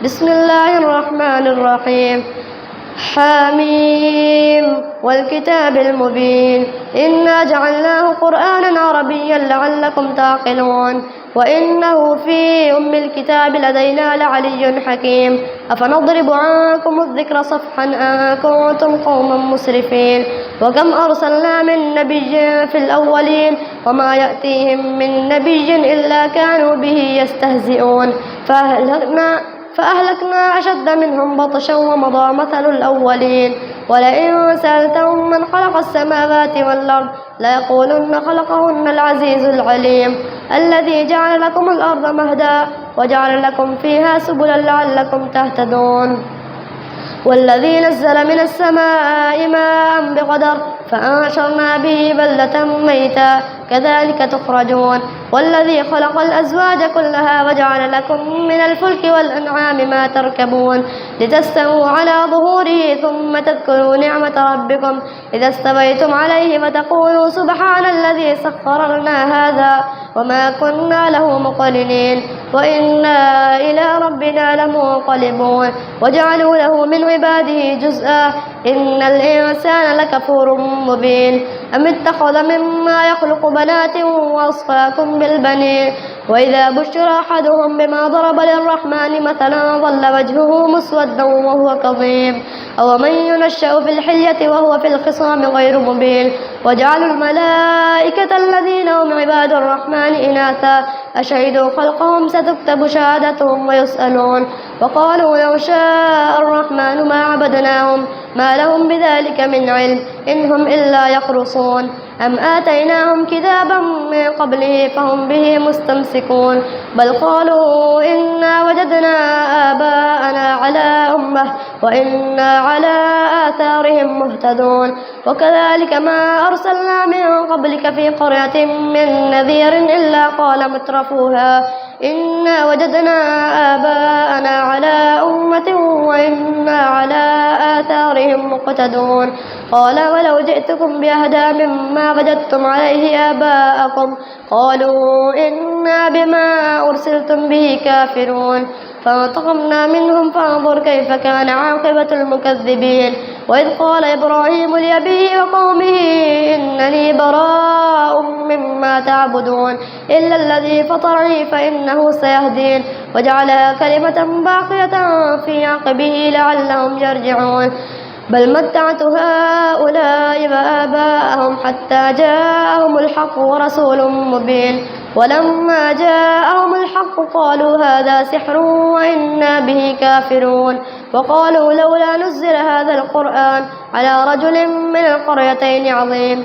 بسم الله الرحمن الرحيم. حميم والكتاب المبين إنا جعلناه قرآنا عربيا لعلكم تعقلون وإنه في أم الكتاب لدينا لعلي حكيم أفنضرب عنكم الذكر صفحا أن كنتم قوما مسرفين وكم أرسلنا من نبي في الأولين وما يأتيهم من نبي إلا كانوا به يستهزئون فأهلكنا أشد منهم بطشا ومضى مثل الأولين ولئن سألتهم من خلق السماوات والأرض ليقولن خلقهن العزيز العليم الذي جعل لكم الأرض مهدا وجعل لكم فيها سبلا لعلكم تهتدون والذي نزل من السماء ماء بقدر فأنشرنا به بلدة ميتا كذلك تخرجون والذي خلق الأزواج كلها وجعل لكم من الفلك والأنعام ما تركبون لتستووا على ظهوره ثم تذكروا نعمة ربكم إذا استويتم عليه فتقولوا سبحان الذي سخر لنا هذا وما كنا له مقرنين وإنا إلى ربنا لمنقلبون وجعلوا له من عباده جزءا إن الإنسان لكفور مبين أم اتخذ مما يخلق بنات وأصفاكم بالبنين وإذا بشر أحدهم بما ضرب للرحمن مثلا ظل وجهه مسودا وهو كظيم أو من ينشأ في الحلية وهو في الخصام غير مبين وجعلوا الملائكة الذين هم عباد الرحمن إناثا أشهدوا خلقهم ستكتب شهادتهم ويسألون وقالوا لو شاء الرحمن ما عبدناهم ما لهم بذلك من علم إن هم إلا يخرصون أم آتيناهم كتابا من قبله فهم به مستمسكون بل قالوا إنا وجدنا آباءنا على أمة وإنا على آثارهم مهتدون وكذلك ما أرسلنا من قبلك في قرية من نذير إلا قال مترفوها إنا وجدنا آباءنا على أمة وإنا على آثارهم مقتدون قال ولو جئتكم بأهدى مما وجدتم عليه آباءكم قالوا إنا بما أرسلتم به كافرون فانتقمنا منهم فانظر كيف كان عاقبة المكذبين وإذ قال إبراهيم لأبيه وقومه إنني براء مما تعبدون إلا الذي فطرني فإنه سيهدين وجعلها كلمة باقية في عقبه لعلهم يرجعون بل متعت هؤلاء وآباءهم حتى جاءهم الحق ورسول مبين ولما جاءهم الحق قالوا هذا سحر وإنا به كافرون وقالوا لولا نزل هذا القرآن على رجل من القريتين عظيم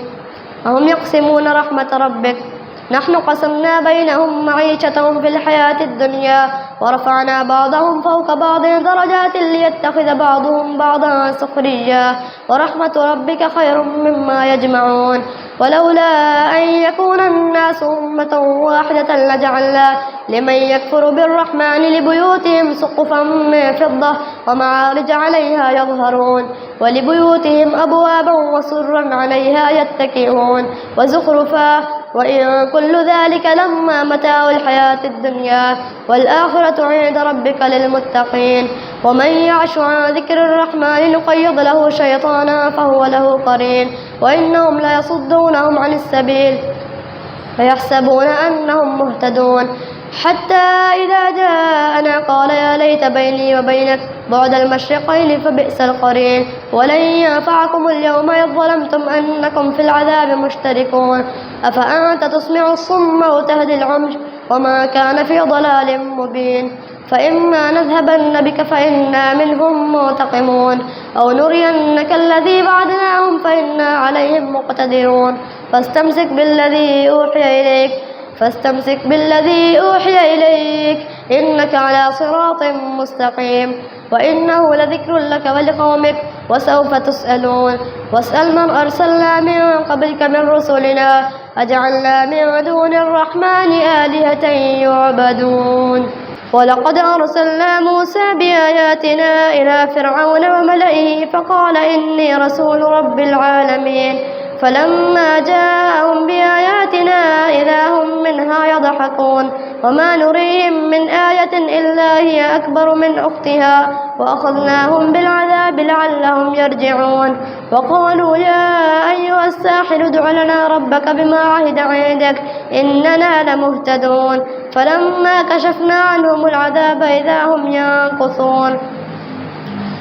أهم يقسمون رحمة ربك نحن قسمنا بينهم معيشتهم في الحياة الدنيا ورفعنا بعضهم فوق بعض درجات ليتخذ بعضهم بعضا سخريا ورحمة ربك خير مما يجمعون ولولا أن يكون الناس أمة واحدة لجعلنا لمن يكفر بالرحمن لبيوتهم سقفا من فضة ومعارج عليها يظهرون ولبيوتهم أبوابا وسرا عليها يتكئون وزخرفا وإن كل ذلك لما متاع الحياة الدنيا والآخرة عند ربك للمتقين ومن يعش عن ذكر الرحمن نقيض له شيطانا فهو له قرين وإنهم ليصدونهم عن السبيل فيحسبون أنهم مهتدون حتى إذا جاءنا قال يا ليت بيني وبينك بعد المشرقين فبئس القرين ولن ينفعكم اليوم إذ ظلمتم أنكم في العذاب مشتركون أفأنت تسمع الصم وتهدي العمي وما كان في ضلال مبين فإما نذهبن بك فإنا منهم منتقمون أو نرينك الذي وعدناهم فإنا عليهم مقتدرون فاستمسك بالذي أوحي إليك إنك على صراط مستقيم وإنه لذكر لك ولقومك وسوف تسألون واسأل من أرسلنا من قبلك من رسلنا أجعلنا من دون الرحمن آلهة يعبدون ولقد أرسلنا موسى بآياتنا إلى فرعون وملئه فقال إني رسول رب العالمين فلما جاءهم بآياتنا إذا هم منها يضحكون وما نريهم من آية إلا هي أكبر من أختها وأخذناهم بالعذاب لعلهم يرجعون وقالوا يا أيها الساحر ادع لنا ربك بما عهد عندك إننا لمهتدون فلما كشفنا عنهم العذاب إذا هم ينكثون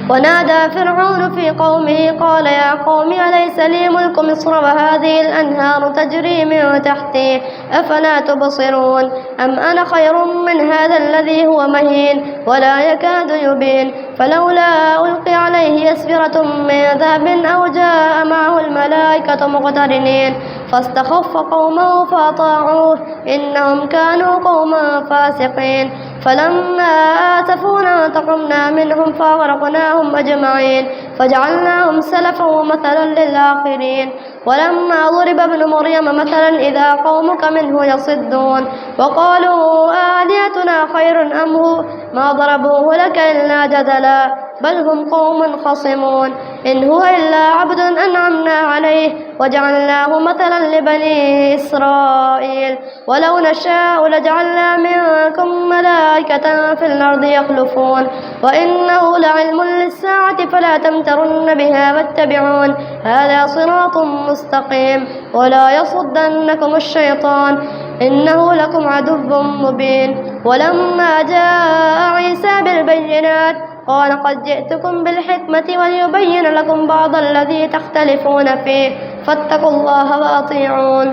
ونادى فرعون في قومه قال يا قوم أليس لي ملك مصر وهذه الأنهار تجري من تحتي أفلا تبصرون أم أنا خير من هذا الذي هو مهين ولا يكاد يبين فلولا ألقي عليه أسورة من ذهب أو جاء معه الملائكة مقترنين فاستخف قومه فأطاعوه إنهم كانوا قوما فاسقين فلما آسفونا انتقمنا منهم فأغرقناهم أجمعين فجعلناهم سلفا ومثلا للآخرين ولما ضرب ابن مريم مثلا إذا قومك منه يصدون وقالوا آلهتنا خير أم هو ما ضربوه لك إلا جدلا بل هم قوم خصمون إن هو إلا عبد أنعمنا عليه وجعلناه مثلا لبني إسرائيل ولو نشاء لجعلنا منكم ملائكة في الأرض يخلفون وإنه لعلم للساعة فلا تمترن بها واتبعون هذا صراط مستقيم ولا يصدنكم الشيطان إنه لكم عدو مبين ولما جاء عيسى بالبينات قال قد جئتكم بالحكمة وليبين لكم بعض الذي تختلفون فيه فاتقوا الله وأطيعون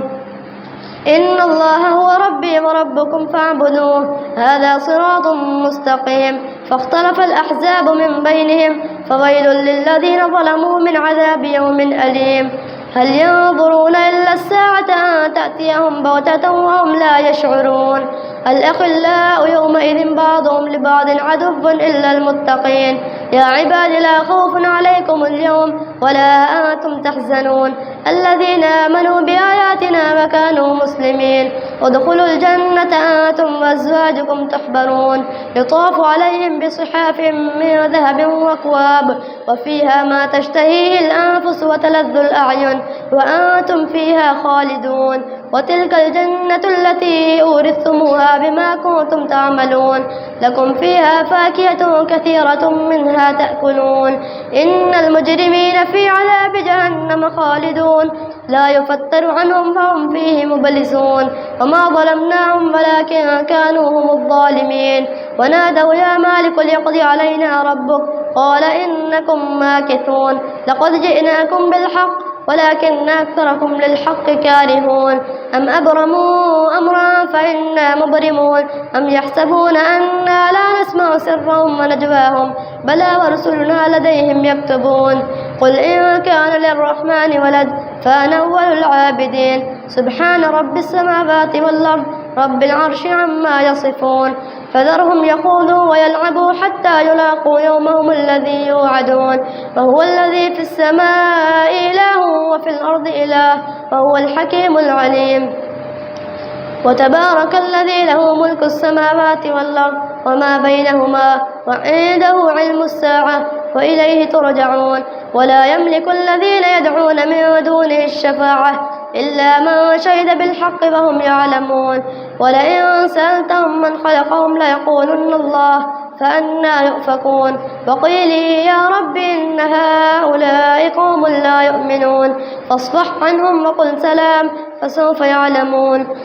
إن الله هو ربي وربكم فاعبدوه هذا صراط مستقيم فاختلف الأحزاب من بينهم فويل للذين ظلموا من عذاب يوم أليم هل ينظرون إلا الساعة أن تأتيهم بغتة وهم لا يشعرون الأخلاء يومئذ بعضهم لبعض عدو إلا المتقين يا عباد لا خوف عليكم اليوم ولا أنتم تحزنون الذين آمنوا بآياتنا وكانوا مسلمين ادخلوا الجنة أنتم وأزواجكم تحبرون يطاف عليهم بصحاف من ذهب وأكواب وفيها ما تشتهيه الأنفس وتلذ الأعين وأنتم فيها خالدون وتلك الجنة التي أورثتموها بما كنتم تعملون لكم فيها فاكهة كثيرة منها تأكلون إن المجرمين في عذاب جهنم خالدون لا يفتر عنهم فهم فيه مبلسون وما ظلمناهم ولكن كانوا هم الظالمين ونادوا يا مالك ليقض علينا ربك قال إنكم ماكثون لقد جئناكم بالحق ولكن أكثركم للحق كارهون أم أبرموا أمرا فإنا مبرمون أم يحسبون أنا لا نسمع سرهم ونجواهم بلى ورسلنا لديهم يكتبون قل إن كان للرحمن ولد فأنا أول العابدين سبحان رب السماوات والأرض رب العرش عما يصفون فذرهم يخوضوا ويلعبوا حتى يلاقوا يومهم الذي يوعدون وهو الذي في السماء إله وفي الأرض إله وهو الحكيم العليم وتبارك الذي له ملك السماوات والأرض وما بينهما وعنده علم الساعة وإليه ترجعون ولا يملك الذين يدعون من دونه الشفاعة إلا من شهد بالحق وهم يعلمون ولئن سألتهم من خلقهم ليقولن الله فأنى يؤفكون وقيل يا رب إن هؤلاء قوم لا يؤمنون فاصفح عنهم وقل سلام فسوف يعلمون